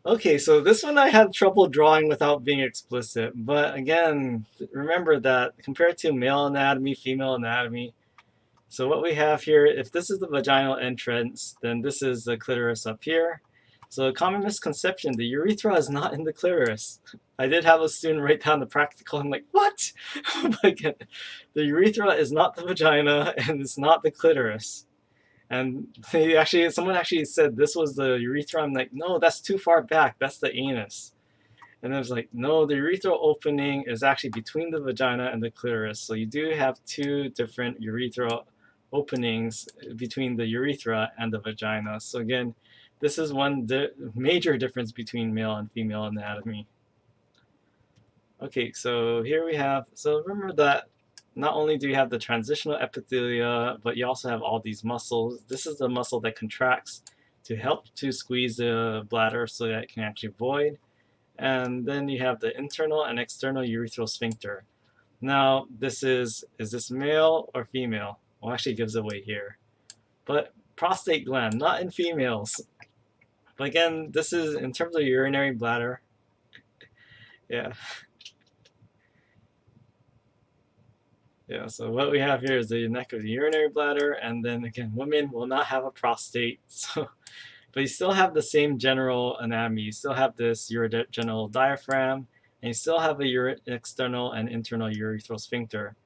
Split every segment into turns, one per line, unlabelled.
Okay, so this one I had trouble drawing without being explicit, but again, remember that compared to male anatomy, female anatomy, so what we have here, if this is the vaginal entrance, then this is the clitoris up here. So a common misconception, the urethra is not in the clitoris. I did have a student write down the practical. I'm like, what? But again, the urethra is not the vagina and it's not the clitoris. And someone actually said this was the urethra. I'm like, no, that's too far back. That's the anus. And I was like, no, the urethral opening is actually between the vagina and the clitoris. So you do have two different urethral openings between the urethra and the vagina. So again, this is one major difference between male and female anatomy. Okay, so here we have, so remember that not only do you have the transitional epithelia, but you also have all these muscles. This is the muscle that contracts to help to squeeze the bladder so that it can actually void. And then you have the internal and external urethral sphincter. Now, is this male or female? Well, actually, it gives away here. But prostate gland, not in females. But again, this is in terms of urinary bladder. Yeah, yeah. So what we have here is the neck of the urinary bladder, and then again, women will not have a prostate. So, but you still have the same general anatomy. You still have this urogenital diaphragm, and you still have a external and internal urethral sphincter.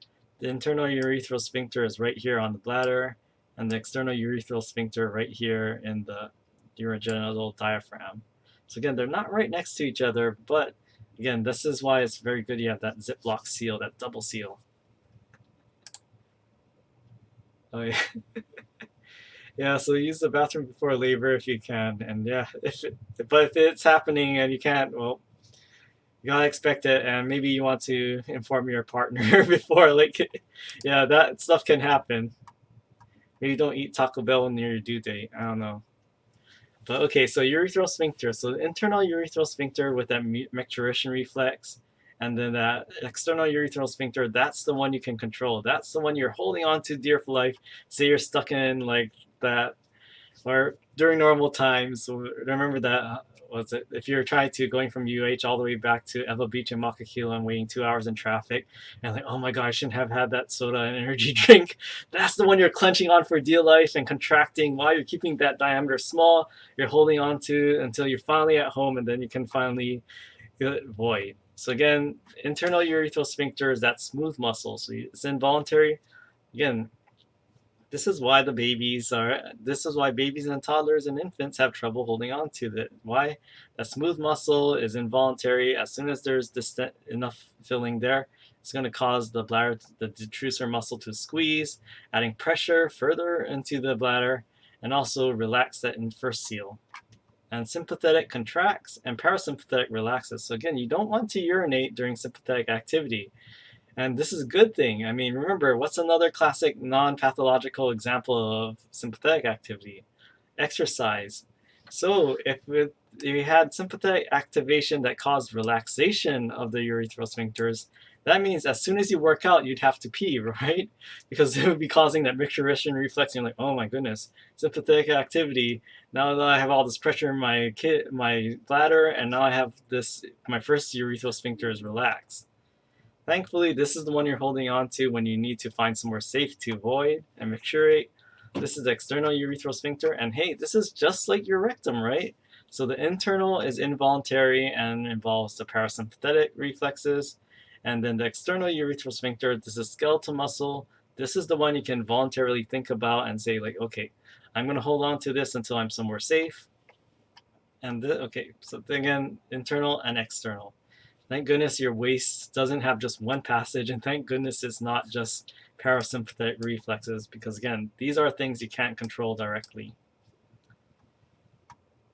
The internal urethral sphincter is right here on the bladder, and the external urethral sphincter right here in the urogenital diaphragm. So again, they're not right next to each other, but again, this is why it's very good you have that Ziploc seal, that double seal. Oh yeah. Yeah, so use the bathroom before labor if you can, and yeah, but if it's happening and you can't, well, you gotta expect it, and maybe you want to inform your partner before, like, yeah, that stuff can happen. Maybe don't eat Taco Bell near your due date. I don't know. But okay, so urethral sphincter. So the internal urethral sphincter with that micturition reflex, and then that external urethral sphincter, that's the one you can control. That's the one you're holding on to dear for life. Say you're stuck in like that, or during normal times. Remember that was it? If you're trying to going from UH all the way back to Eva Beach and Makakila and waiting 2 hours in traffic, and like, oh my god, I shouldn't have had that soda and energy drink. That's the one you're clenching on for dear life and contracting while you're keeping that diameter small. You're holding on to until you're finally at home, and then you can finally void. So again, internal urethral sphincter is that smooth muscle. So it's involuntary. Again, this is why babies and toddlers and infants have trouble holding on to it. Why? That smooth muscle is involuntary. As soon as there's enough filling there, it's going to cause the bladder, the detrusor muscle to squeeze, adding pressure further into the bladder, and also relax that first seal. And sympathetic contracts and parasympathetic relaxes. So again, you don't want to urinate during sympathetic activity. And this is a good thing. I mean, remember, what's another classic non-pathological example of sympathetic activity? Exercise. So if you had sympathetic activation that caused relaxation of the urethral sphincters, that means as soon as you work out, you'd have to pee, right? Because it would be causing that micturition reflex. And you're like, oh my goodness, sympathetic activity. Now that I have all this pressure in my bladder, and now I have this, my first urethral sphincter is relaxed. Thankfully, this is the one you're holding on to when you need to find somewhere safe to void and micturate. This is the external urethral sphincter, and hey, this is just like your rectum, right? So the internal is involuntary and involves the parasympathetic reflexes, and then the external urethral sphincter, this is skeletal muscle. This is the one you can voluntarily think about and say like, okay, I'm going to hold on to this until I'm somewhere safe. And okay, so again, internal and external. Thank goodness your waist doesn't have just one passage, and thank goodness it's not just parasympathetic reflexes, because again, these are things you can't control directly.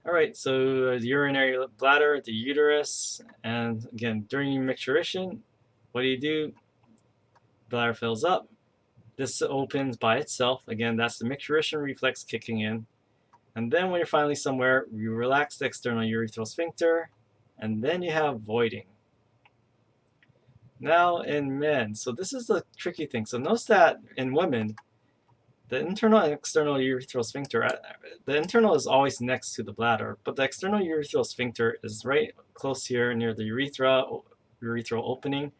All right, so the urinary bladder, the uterus, and again, during your micturition, what do? Bladder fills up. This opens by itself. Again, that's the micturition reflex kicking in. And then when you're finally somewhere, you relax the external urethral sphincter, and then you have voiding. Now in men, so this is the tricky thing. So notice that in women, The internal and external urethral sphincter, the internal is always next to the bladder, but the external urethral sphincter is right close here near the urethral opening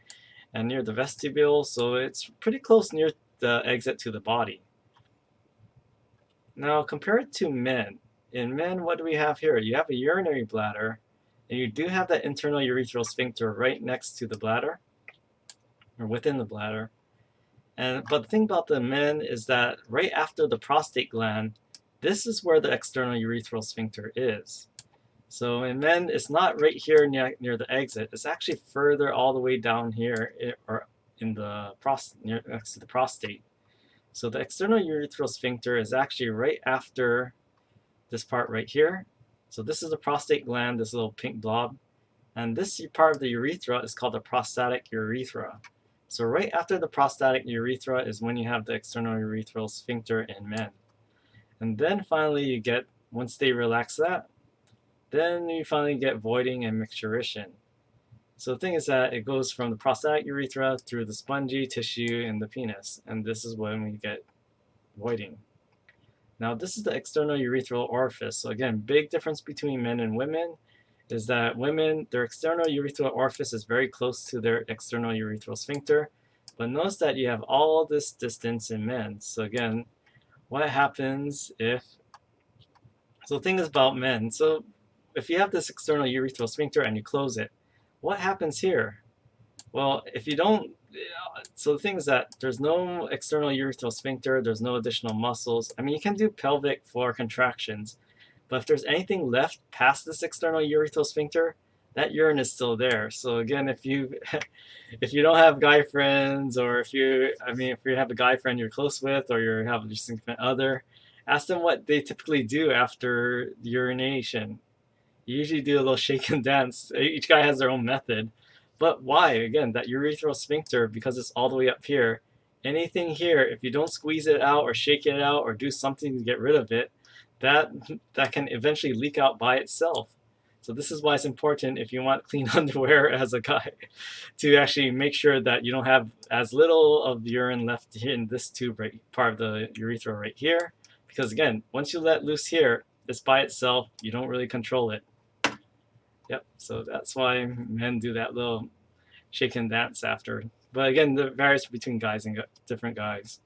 and near the vestibule, so it's pretty close near the exit to the body. Now compare it to men. In men, what do we have here? You have a urinary bladder, and you do have that internal urethral sphincter right next to the bladder, or within the bladder. But the thing about the men is that right after the prostate gland, this is where the external urethral sphincter is. So in men, it's not right here near the exit. It's actually further all the way down here, or in the next to the prostate. So the external urethral sphincter is actually right after this part right here. So this is the prostate gland, this little pink blob. And this part of the urethra is called the prostatic urethra. So right after the prostatic urethra is when you have the external urethral sphincter in men. And then finally you get, once they relax that, then you finally get voiding and micturition. So the thing is that it goes from the prostatic urethra through the spongy tissue in the penis, and this is when we get voiding. Now this is the external urethral orifice. So again, big difference between men and women is that women, their external urethral orifice is very close to their external urethral sphincter, but notice that you have all this distance in men. So again, what happens if, so the thing is about men, so if you have this external urethral sphincter and you close it, what happens here? Well, if you don't, so the thing is that there's no external urethral sphincter, there's no additional muscles. I mean, you can do pelvic floor contractions, but if there's anything left past this external urethral sphincter, that urine is still there. So again, if you if you don't have guy friends, or if you have a guy friend you're close with, or you have a significant other, ask them what they typically do after the urination. You usually do a little shake and dance. Each guy has their own method. But why? Again, that urethral sphincter, because it's all the way up here, anything here, if you don't squeeze it out or shake it out or do something to get rid of it, that can eventually leak out by itself. So this is why it's important, if you want clean underwear as a guy, to actually make sure that you don't have as little of urine left here in this tube, right, part of the urethra right here. Because again, once you let loose here, it's by itself, you don't really control it. Yep, so that's why men do that little shake and dance after. But again, it varies between guys and different guys.